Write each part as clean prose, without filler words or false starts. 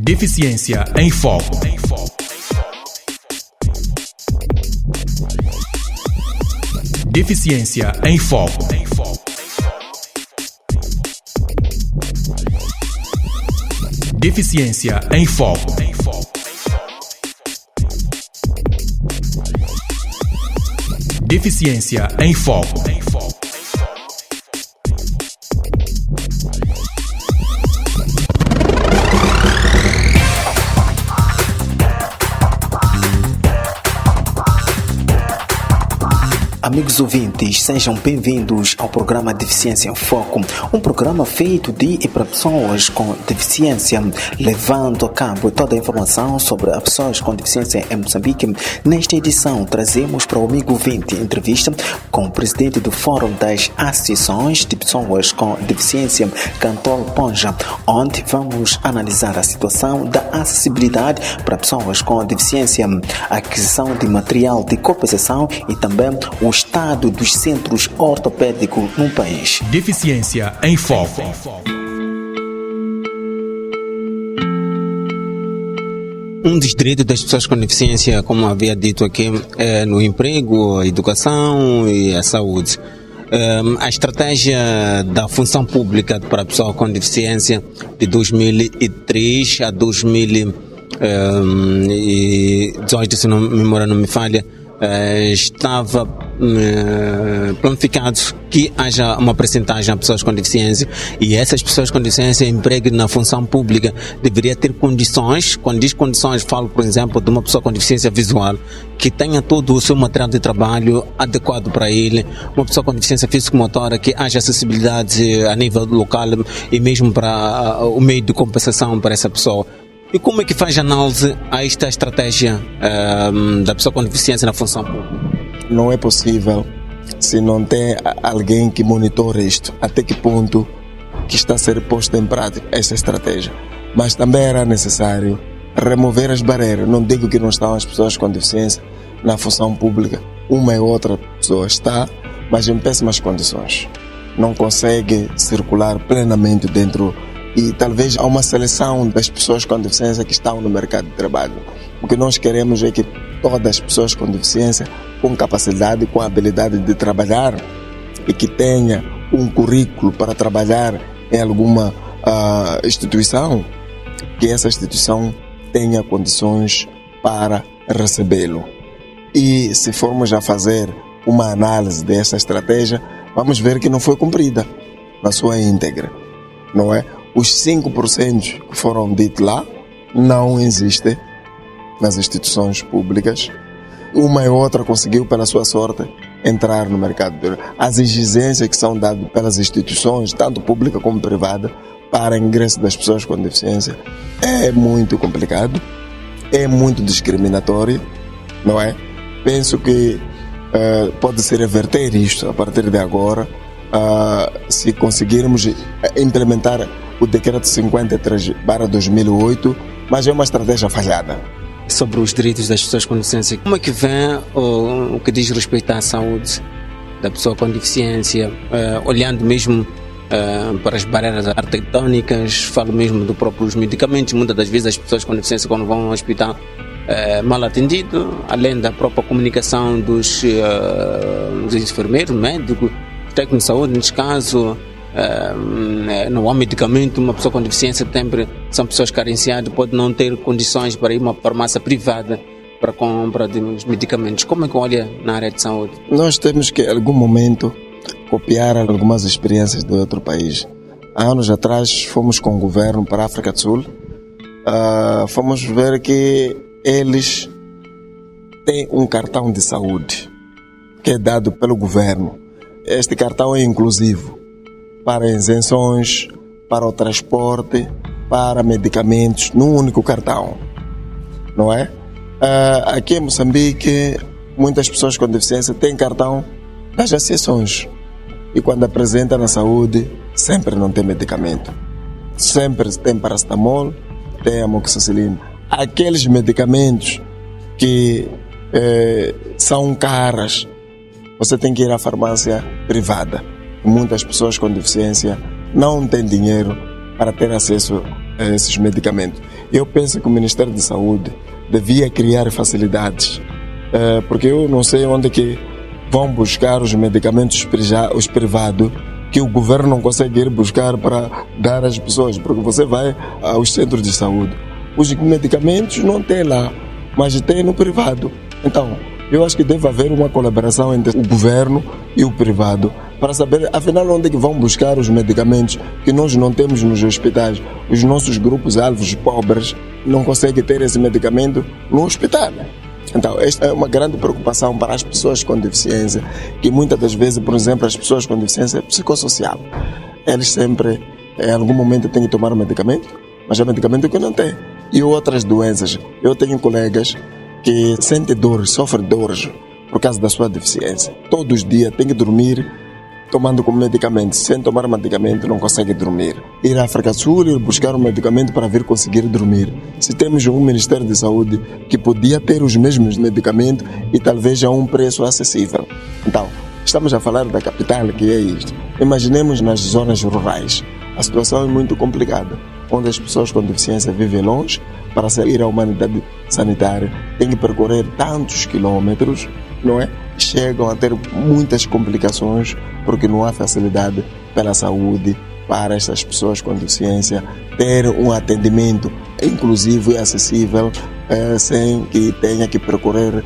Deficiência em Foco. Deficiência em Foco. Deficiência em Foco. Deficiência em Foco. Amigos ouvintes, sejam bem-vindos ao programa Deficiência em Foco, um programa feito de e para pessoas com deficiência, levando a cabo toda a informação sobre as pessoas com deficiência em Moçambique. Nesta edição, trazemos para o amigo ouvinte entrevista com o presidente do Fórum das Associações de Pessoas com Deficiência, Cantor Ponja, onde vamos analisar a situação da acessibilidade para pessoas com deficiência, a aquisição de material de compensação e também o estado dos centros ortopédicos no país. Deficiência em Foco. Um dos direitos das pessoas com deficiência, como havia dito aqui, é no emprego, a educação e a saúde. A estratégia da função pública para a pessoa com deficiência de 2003 a 2018, se não me memória não me falha, estava planificado que haja uma percentagem de pessoas com deficiência, e essas pessoas com deficiência empreguem na função pública deveria ter condições. Quando diz condições, falo, por exemplo, de uma pessoa com deficiência visual que tenha todo o seu material de trabalho adequado para ele, uma pessoa com deficiência físico-motora que haja acessibilidade a nível local e mesmo para o meio de compensação para essa pessoa. E como é que faz análise a esta estratégia da pessoa com deficiência na função pública? Não é possível se não tem alguém que monitore isto. Até que ponto que está a ser posta em prática essa estratégia. Mas também era necessário remover as barreiras. Não digo que não estão as pessoas com deficiência na função pública. Uma e outra pessoa está, mas em péssimas condições. Não consegue circular plenamente dentro. E talvez há uma seleção das pessoas com deficiência que estão no mercado de trabalho. O que nós queremos é que todas as pessoas com deficiência, com capacidade, com habilidade de trabalhar e que tenha um currículo para trabalhar em alguma instituição, que essa instituição tenha condições para recebê-lo. E se formos a fazer uma análise dessa estratégia, vamos ver que não foi cumprida na sua íntegra, não é? Os 5% que foram ditos lá não existem nas instituições públicas. Uma e outra conseguiu, pela sua sorte, entrar no mercado. As exigências que são dadas pelas instituições, tanto pública como privada, para ingresso das pessoas com deficiência é muito complicado, é muito discriminatório, não é? Penso que pode-se reverter isto a partir de agora, se conseguirmos implementar o decreto 53/2008, mas é uma estratégia falhada. Sobre os direitos das pessoas com deficiência, como é que vem o que diz respeito à saúde da pessoa com deficiência, olhando mesmo para as barreiras arquitetônicas, falo mesmo dos próprios medicamentos. Muitas das vezes as pessoas com deficiência, quando vão ao hospital, mal atendido, além da própria comunicação dos enfermeiros, médicos, técnicos de saúde, neste caso, não há medicamento. Uma pessoa com deficiência são pessoas carenciadas, pode não ter condições para ir a uma farmácia privada para compra de medicamentos. Como é que olha na área de saúde? Nós temos que, em algum momento, copiar algumas experiências de outro país. Há anos atrás, fomos com o governo para a África do Sul. Fomos ver que eles têm um cartão de saúde que é dado pelo governo. Este cartão é inclusivo para isenções, para o transporte, para medicamentos, num único cartão, não é? Aqui em Moçambique, muitas pessoas com deficiência têm cartão das associações e quando apresenta na saúde, sempre não tem medicamento. Sempre tem paracetamol, tem amoxicilina. Aqueles medicamentos que são caros, você tem que ir à farmácia privada. Muitas pessoas com deficiência não têm dinheiro para ter acesso a esses medicamentos. Eu penso que o Ministério da Saúde devia criar facilidades, porque eu não sei onde é que vão buscar os medicamentos os privados que o governo não consegue ir buscar para dar às pessoas, porque você vai aos centros de saúde, os medicamentos não tem lá, mas tem no privado. Então, eu acho que deve haver uma colaboração entre o governo e o privado para saber, afinal, onde é que vão buscar os medicamentos que nós não temos nos hospitais. Os nossos grupos alvos pobres não conseguem ter esse medicamento no hospital. Então, esta é uma grande preocupação para as pessoas com deficiência, que muitas das vezes, por exemplo, as pessoas com deficiência psicossocial, eles sempre, em algum momento, têm que tomar medicamento, mas é medicamento que não tem. E outras doenças. Eu tenho colegas que sentem dores, sofrem dores por causa da sua deficiência. Todos os dias têm que dormir tomando como medicamento. Sem tomar medicamento não consegue dormir. Ir à África do Sul, ir buscar um medicamento para vir conseguir dormir. Se temos um Ministério de Saúde que podia ter os mesmos medicamentos e talvez a um preço acessível. Então, estamos a falar da capital, que é isto. Imaginemos nas zonas rurais. A situação é muito complicada, onde as pessoas com deficiência vivem longe. Para ir à humanidade sanitária, têm que percorrer tantos quilômetros, não é? Chegam a ter muitas complicações porque não há facilidade pela saúde para essas pessoas com deficiência ter um atendimento inclusivo e acessível sem que tenha que percorrer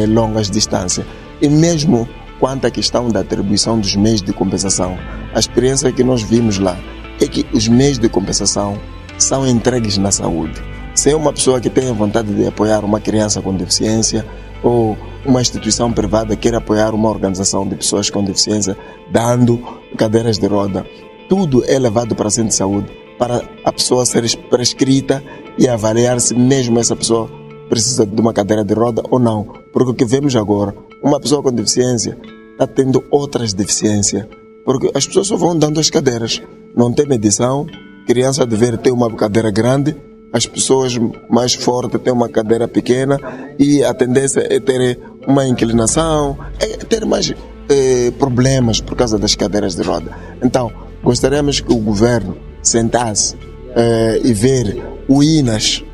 longas distâncias. E mesmo quanto à questão da atribuição dos meios de compensação, a experiência que nós vimos lá é que os meios de compensação são entregues na saúde. Se é uma pessoa que tem vontade de apoiar uma criança com deficiência ou uma instituição privada quer apoiar uma organização de pessoas com deficiência dando cadeiras de roda, tudo é levado para o centro de saúde para a pessoa ser prescrita e avaliar se mesmo essa pessoa precisa de uma cadeira de roda ou não. Porque o que vemos agora, uma pessoa com deficiência está tendo outras deficiências, porque as pessoas só vão dando as cadeiras, não tem medição, criança deveria ter uma cadeira grande, as pessoas mais fortes têm uma cadeira pequena e a tendência é ter uma inclinação, é ter mais problemas por causa das cadeiras de roda. Então, gostaríamos que o governo sentasse e ver o INAS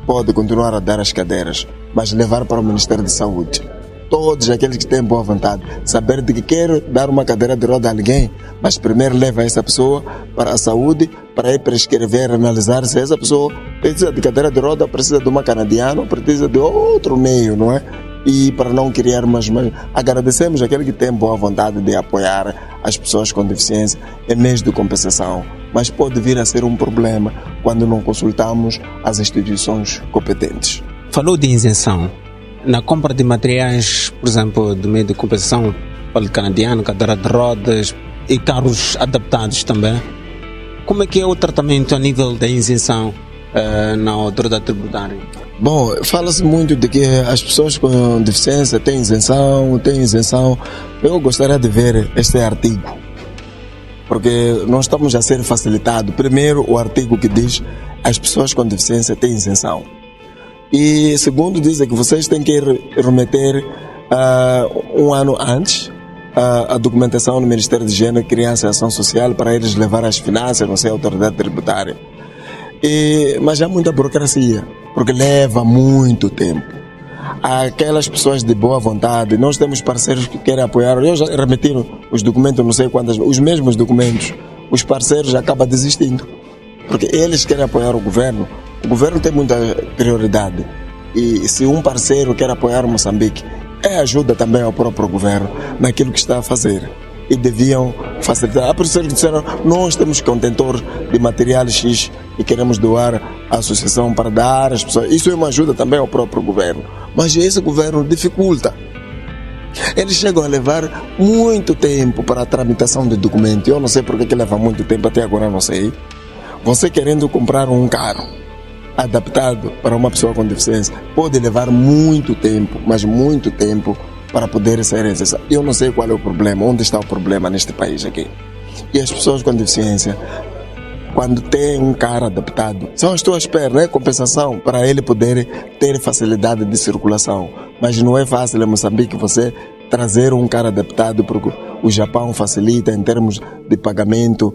pode continuar a dar as cadeiras, mas levar para o Ministério da Saúde. Todos aqueles que têm boa vontade, saber de que quer dar uma cadeira de roda a alguém, mas primeiro leva essa pessoa para a saúde, para ir prescrever, analisar se essa pessoa precisa de cadeira de roda, precisa de uma canadiana, precisa de outro meio, não é? E para não criar mais agradecemos aquele que tem boa vontade de apoiar as pessoas com deficiência em meios de compensação, mas pode vir a ser um problema quando não consultamos as instituições competentes. Falou de isenção. Na compra de materiais, por exemplo, de meio de compensação, óleo canadiano, cadeira de rodas e carros adaptados também, como é que é o tratamento a nível da isenção na autoridade tributária? Bom, fala-se muito de que as pessoas com deficiência têm isenção. Eu gostaria de ver este artigo, porque nós estamos a ser facilitados. Primeiro, o artigo que diz as pessoas com deficiência têm isenção. E segundo, dizem que vocês têm que remeter um ano antes a documentação no Ministério de Gênero, Criança e Ação Social para eles levar as finanças, não sei, a autoridade tributária. Mas há muita burocracia, porque leva muito tempo. Aquelas pessoas de boa vontade, nós temos parceiros que querem apoiar, eu já remeti os documentos, não sei quantas, os mesmos documentos, os parceiros acabam desistindo, porque eles querem apoiar o governo tem muita prioridade, e se um parceiro quer apoiar Moçambique, ajuda também ao próprio governo naquilo que está a fazer. E deviam facilitar. Por isso eles disseram, nós temos contentor de material X e queremos doar à associação para dar às pessoas. Isso é uma ajuda também ao próprio governo. Mas esse governo dificulta. Eles chegam a levar muito tempo para a tramitação de documento. Eu não sei porque que leva muito tempo, até agora não sei. Você querendo comprar um carro adaptado para uma pessoa com deficiência pode levar muito tempo, mas muito tempo, para poder ser necessário. Eu não sei qual é o problema, onde está o problema neste país aqui. E as pessoas com deficiência, quando tem um carro adaptado, só estou à espera, né? Compensação para ele poder ter facilidade de circulação. Mas não é fácil em Moçambique você trazer um carro adaptado, porque o Japão facilita em termos de pagamento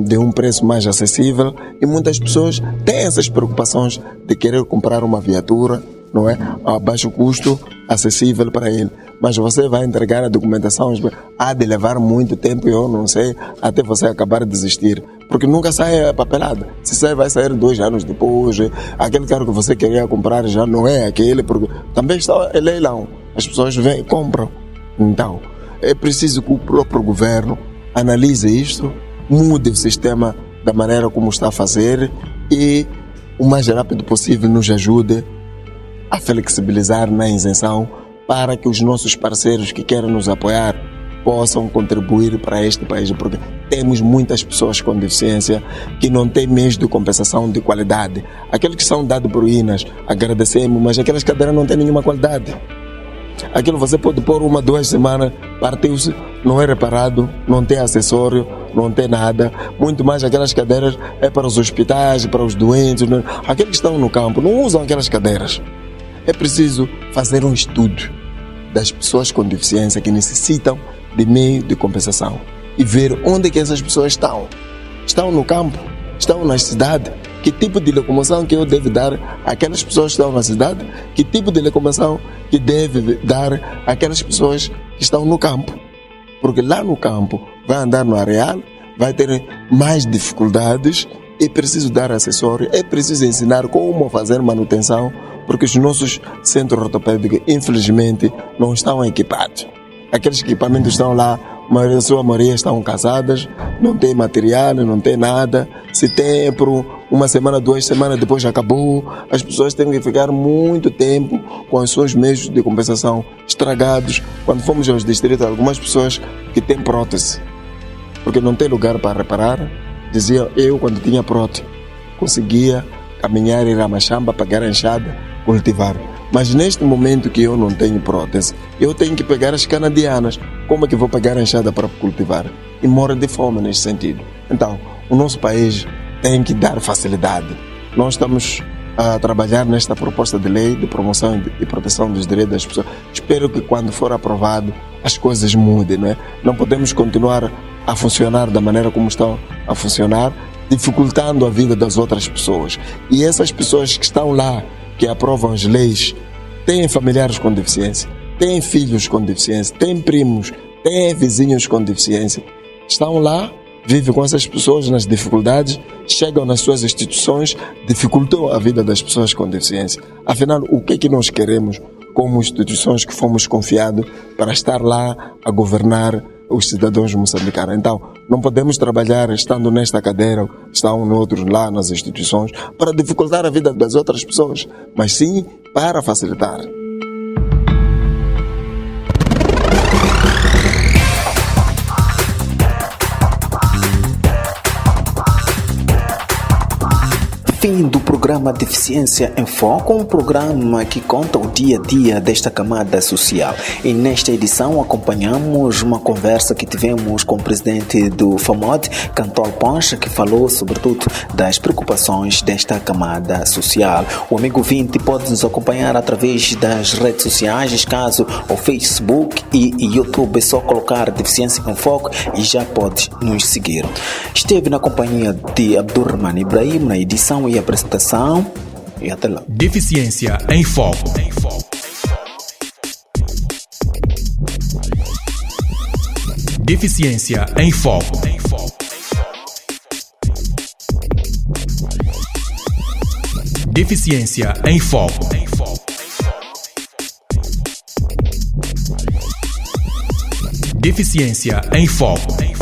de um preço mais acessível, e muitas pessoas têm essas preocupações de querer comprar uma viatura, não é, a baixo custo, acessível para ele. Mas você vai entregar a documentação, há de levar muito tempo, eu não sei, até você acabar de desistir, porque nunca sai a papelada. Se sai, vai sair 2 anos depois. Aquele carro que você queria comprar já não é aquele, porque também está em leilão. As pessoas vêm e compram. Então, é preciso que o próprio governo analise isto, mude o sistema da maneira como está a fazer e o mais rápido possível nos ajude a flexibilizar na isenção para que os nossos parceiros que querem nos apoiar possam contribuir para este país, porque temos muitas pessoas com deficiência que não têm meios de compensação de qualidade. Aqueles que são dados por INAS, agradecemos, mas aquelas cadeiras não têm nenhuma qualidade. Aquilo você pode pôr 1, 2 semanas, partiu-se, não é reparado, não tem acessório, não tem nada. Muito mais aquelas cadeiras é para os hospitais, para os doentes. Aqueles que estão no campo não usam aquelas cadeiras. É preciso fazer um estudo das pessoas com deficiência que necessitam de meio de compensação e ver onde que essas pessoas estão. Estão no campo? Estão na cidade? Que tipo de locomoção que eu devo dar àquelas pessoas que estão na cidade? Que tipo de locomoção que deve dar àquelas pessoas que estão no campo? Porque lá no campo vai andar no areal, vai ter mais dificuldades, é preciso dar acessório, é preciso ensinar como fazer manutenção, porque os nossos centros ortopédicos, infelizmente, não estão equipados. Aqueles equipamentos estão lá, a sua maioria estão casadas, não tem material, não tem nada. Se tem por 1 semana, 2 semanas, depois já acabou. As pessoas têm que ficar muito tempo com os seus meios de compensação estragados. Quando fomos aos distritos, algumas pessoas que têm prótese, porque não tem lugar para reparar, diziam, eu quando tinha prótese, conseguia caminhar, ir à machamba, pegar a enxada, cultivar. Mas neste momento que eu não tenho prótese, eu tenho que pegar as canadianas. Como é que vou pegar a enxada para cultivar? E moro de fome nesse sentido. Então, o nosso país tem que dar facilidade. Nós estamos a trabalhar nesta proposta de lei de promoção e proteção dos direitos das pessoas. Espero que quando for aprovado as coisas mudem, não é? Não podemos continuar a funcionar da maneira como estão a funcionar, dificultando a vida das outras pessoas. E essas pessoas que estão lá, que aprovam as leis, têm familiares com deficiência, têm filhos com deficiência, têm primos, têm vizinhos com deficiência. Estão lá, vivem com essas pessoas nas dificuldades, chegam nas suas instituições, dificultam a vida das pessoas com deficiência. Afinal, o que é que nós queremos como instituições que fomos confiados para estar lá a governar os cidadãos moçambicanos? Então, não podemos trabalhar estando nesta cadeira, estão outros lá nas instituições, para dificultar a vida das outras pessoas, mas sim para facilitar. Fim do programa Deficiência em Foco, um programa que conta o dia a dia desta camada social. E nesta edição acompanhamos uma conversa que tivemos com o presidente do FAMOD, Cantol Poncha, que falou sobretudo das preocupações desta camada social. O amigo ouvinte pode nos acompanhar através das redes sociais, caso o Facebook e YouTube, é só colocar Deficiência em Foco e já pode nos seguir. Esteve na companhia de Abdurrahman Ibrahim na edição e apresentação, e até lá. Deficiência em Foco. Deficiência em Foco. Deficiência em Foco. Deficiência em Foco.